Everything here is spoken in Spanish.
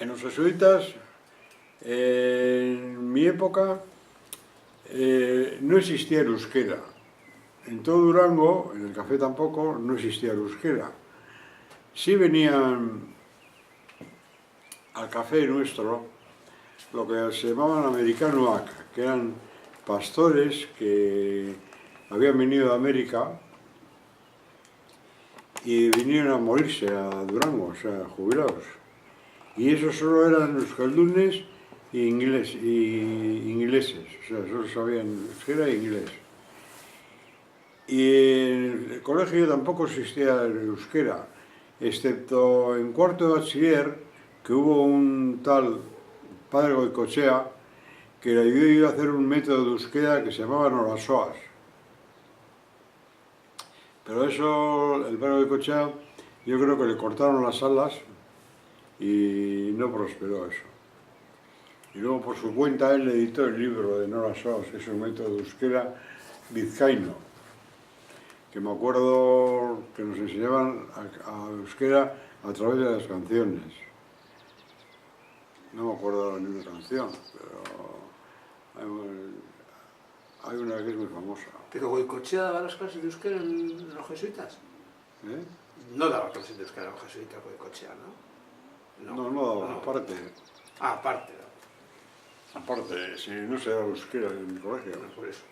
En los jesuitas, en mi época, no existía el euskera. En todo Durango, en el café tampoco, no existía el euskera. Sí venían al café nuestro lo que se llamaban americanoak, que eran pastores que habían venido de América y vinieron a morirse a Durango, o sea, jubilados. Y esos solo eran euskaldunes y ingleses, o sea, solo sabían euskera e inglés. Y en el colegio tampoco existía el euskera, excepto en cuarto de bachiller, que hubo un tal padre Goicoechea que le ayudó a hacer un método de euskera que se llamaba Nolasoas. Pero eso, el padre Goicoechea, yo creo que le cortaron las alas y no prosperó eso. Y luego por su cuenta él editó el libro de Nolasoas, que es un método de euskera vizcaíno, que me acuerdo que nos enseñaban a euskera a través de las canciones. No me acuerdo ni una canción, pero hay una que es muy famosa. ¿Pero Goicoechea daba las clases de euskera en los jesuitas? ¿Eh? No daba clases de euskera en los jesuitas Goicoechea, ¿no? No daba, aparte. Ah, aparte. Aparte, si no se daba euskera en el colegio. No, por eso.